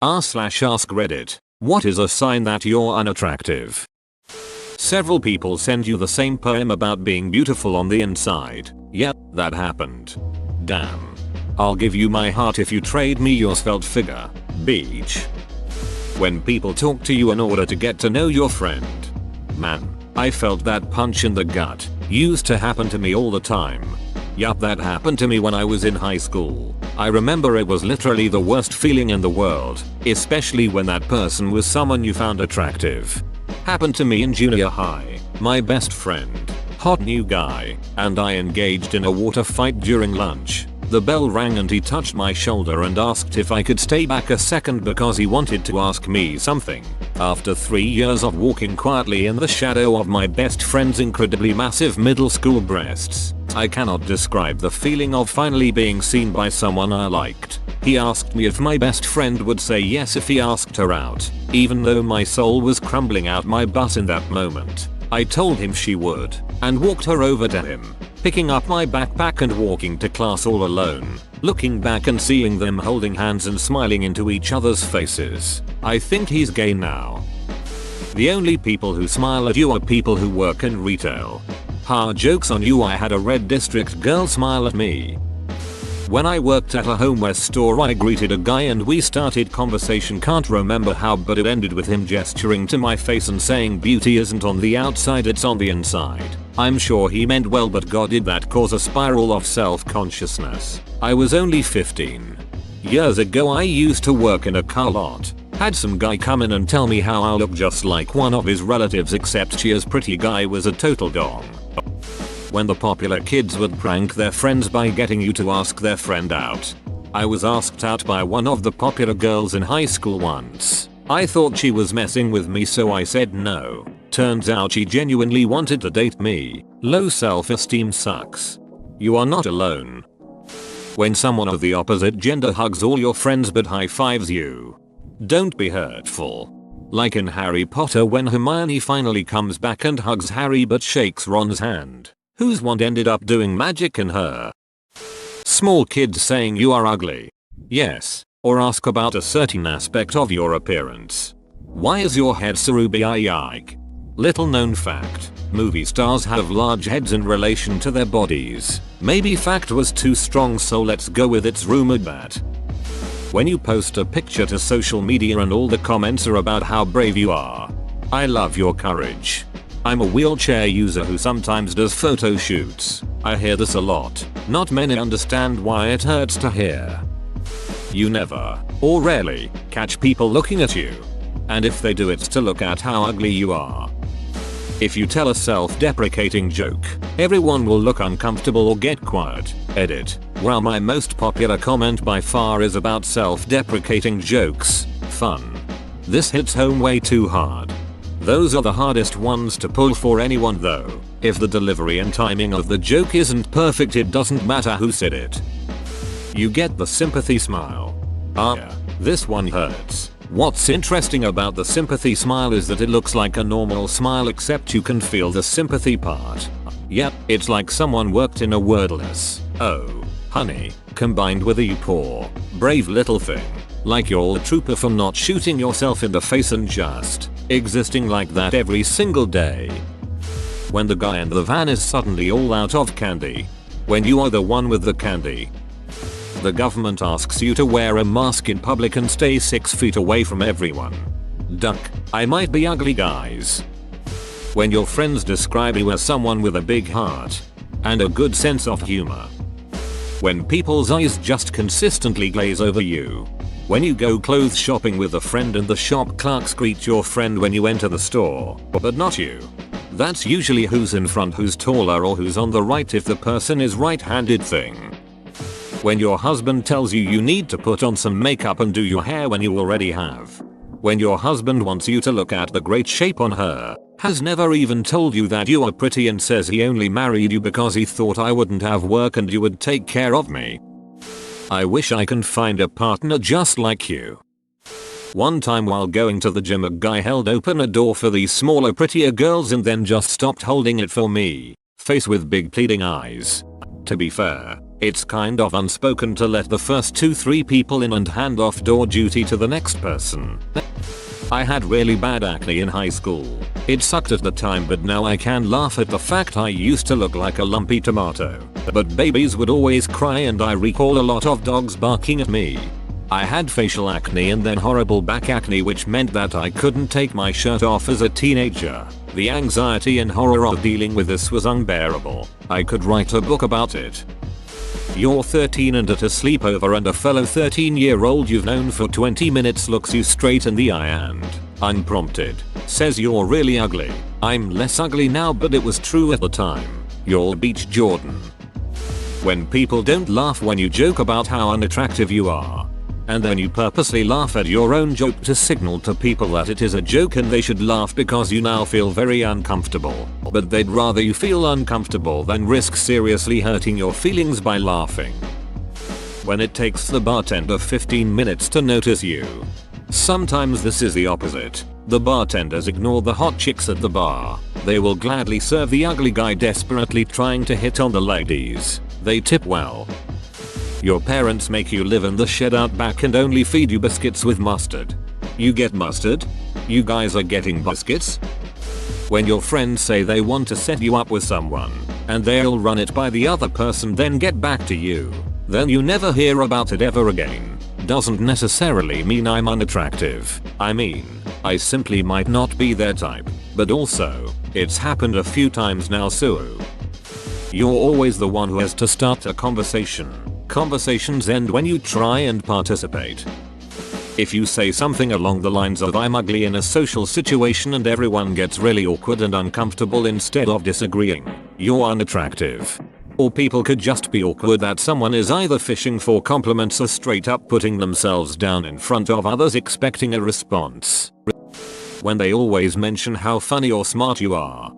r/ask Reddit. What is a sign that you're unattractive? Several people send you the same poem about being beautiful on the inside. Yep, that happened. Damn. I'll give you my heart if you trade me your svelte figure. Beach. When people talk to you in order to get to know your friend. Man, I felt that punch in the gut. Used to happen to me all the time. Yup, that happened to me when I was in high school. I remember it was literally the worst feeling in the world, especially when that person was someone you found attractive. Happened to me in junior high. My best friend, hot new guy, and I engaged in a water fight during lunch. The bell rang and he touched my shoulder and asked if I could stay back a second because he wanted to ask me something. After 3 years of walking quietly in the shadow of my best friend's incredibly massive middle school breasts, I cannot describe the feeling of finally being seen by someone I liked. He asked me if my best friend would say yes if he asked her out, even though my soul was crumbling out my butt in that moment. I told him she would, and walked her over to him, picking up my backpack and walking to class all alone, looking back and seeing them holding hands and smiling into each other's faces. I think he's gay now. The only people who smile at you are people who work in retail. Ha, joke's on you, I had a red district girl smile at me. When I worked at a homeware store I greeted a guy and we started conversation, can't remember how, but it ended with him gesturing to my face and saying beauty isn't on the outside, it's on the inside. I'm sure he meant well, but God, did that cause a spiral of self-consciousness. I was only 15. Years ago I used to work in a car lot. Had some guy come in and tell me how I look just like one of his relatives, except she as pretty guy was a total dong. When the popular kids would prank their friends by getting you to ask their friend out. I was asked out by one of the popular girls in high school once. I thought she was messing with me, so I said no. Turns out she genuinely wanted to date me. Low self-esteem sucks. You are not alone. When someone of the opposite gender hugs all your friends but high-fives you. Don't be hurtful. Like in Harry Potter when Hermione finally comes back and hugs Harry but shakes Ron's hand. Whose wand ended up doing magic in her? Small kids saying you are ugly. Yes, or ask about a certain aspect of your appearance. Why is your head so ruby? Yike. Little known fact, movie stars have large heads in relation to their bodies. Maybe fact was too strong, so let's go with it's rumored that. When you post a picture to social media and all the comments are about how brave you are. I love your courage. I'm a wheelchair user who sometimes does photo shoots. I hear this a lot. Not many understand why it hurts to hear. You never, or rarely, catch people looking at you. And if they do, it's to look at how ugly you are. If you tell a self-deprecating joke, everyone will look uncomfortable or get quiet. Edit. Well, my most popular comment by far is about self-deprecating jokes. Fun. This hits home way too hard. Those are the hardest ones to pull for anyone though. If the delivery and timing of the joke isn't perfect, it doesn't matter who said it. You get the sympathy smile. Ah yeah, this one hurts. What's interesting about the sympathy smile is that it looks like a normal smile, except you can feel the sympathy part. Yep, it's like someone worked in a wordless "oh, honey," combined with a "you poor, brave little thing." Like you're a trooper for not shooting yourself in the face and just existing like that every single day. When the guy in the van is suddenly all out of candy. When you are the one with the candy. The government asks you to wear a mask in public and stay 6 feet away from everyone. Duck. I might be ugly, guys. When your friends describe you as someone with a big heart and a good sense of humor. When people's eyes just consistently glaze over you. When you go clothes shopping with a friend and the shop clerks greet your friend when you enter the store, but not you. That's usually who's in front, who's taller, or who's on the right if the person is right-handed thing. When your husband tells you you need to put on some makeup and do your hair when you already have. When your husband wants you to look at the great shape on her, has never even told you that you are pretty, and says he only married you because he thought I wouldn't have work and you would take care of me. I wish I can find a partner just like you. One time while going to the gym, a guy held open a door for these smaller, prettier girls and then just stopped holding it for me. Face with big pleading eyes. To be fair, It's kind of unspoken to let the first 2-3 people in and hand off door duty to the next person. I had really bad acne in high school. It sucked at the time, but now I can laugh at the fact I used to look like a lumpy tomato. But babies would always cry, and I recall a lot of dogs barking at me. I had facial acne and then horrible back acne, which meant that I couldn't take my shirt off as a teenager. The anxiety and horror of dealing with this was unbearable. I could write a book about it. You're 13 and at a sleepover, and a fellow 13-year-old you've known for 20 minutes looks you straight in the eye and, unprompted, says you're really ugly. I'm less ugly now, but it was true at the time. You'll beat Jordan. When people don't laugh when you joke about how unattractive you are. And then you purposely laugh at your own joke to signal to people that it is a joke and they should laugh because you now feel very uncomfortable. But they'd rather you feel uncomfortable than risk seriously hurting your feelings by laughing. When it takes the bartender 15 minutes to notice you. Sometimes this is the opposite. The bartenders ignore the hot chicks at the bar. They will gladly serve the ugly guy desperately trying to hit on the ladies. They tip well. Your parents make you live in the shed out back and only feed you biscuits with mustard. You get mustard? You guys are getting biscuits? When your friends say they want to set you up with someone, and they'll run it by the other person then get back to you, then you never hear about it ever again. Doesn't necessarily mean I'm unattractive. I mean, I simply might not be their type. But also, it's happened a few times now, so you're always the one who has to start a conversation. Conversations end when you try and participate. If you say something along the lines of "I'm ugly" in a social situation and everyone gets really awkward and uncomfortable instead of disagreeing, you're unattractive. Or people could just be awkward that someone is either fishing for compliments or straight up putting themselves down in front of others expecting a response. When they always mention how funny or smart you are.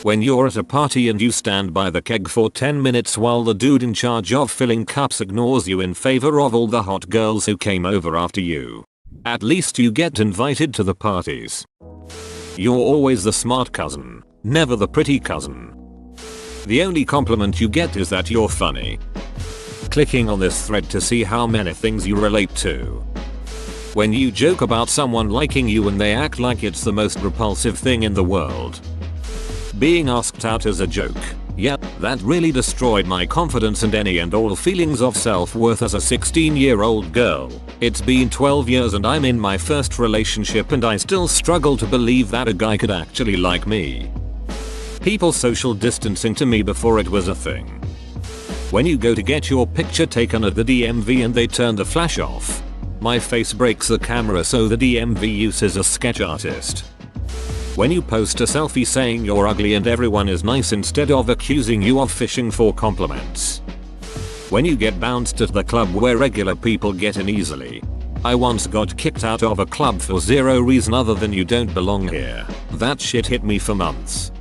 When you're at a party and you stand by the keg for 10 minutes while the dude in charge of filling cups ignores you in favor of all the hot girls who came over after you. At least you get invited to the parties. You're always the smart cousin, never the pretty cousin. The only compliment you get is that you're funny. Clicking on this thread to see how many things you relate to. When you joke about someone liking you and they act like it's the most repulsive thing in the world. Being asked out as a joke. Yep, that really destroyed my confidence and any and all feelings of self-worth as a 16-year-old girl. It's been 12 years and I'm in my first relationship and I still struggle to believe that a guy could actually like me. People social distancing to me before it was a thing. When you go to get your picture taken at the DMV and they turn the flash off. My face breaks the camera so the DMV uses a sketch artist. When you post a selfie saying you're ugly and everyone is nice instead of accusing you of fishing for compliments. When you get bounced at the club where regular people get in easily. I once got kicked out of a club for zero reason other than "you don't belong here." That shit hit me for months.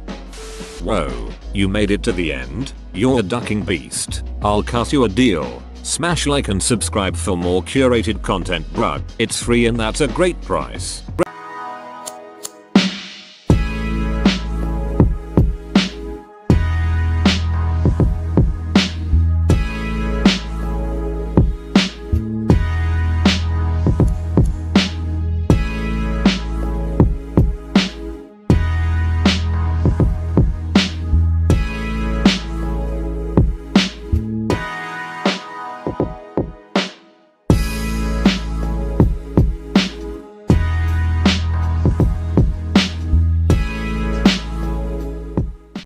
Whoa, you made it to the end? You're a ducking beast. I'll cut you a deal. Smash like and subscribe for more curated content, bruh. It's free and that's a great price.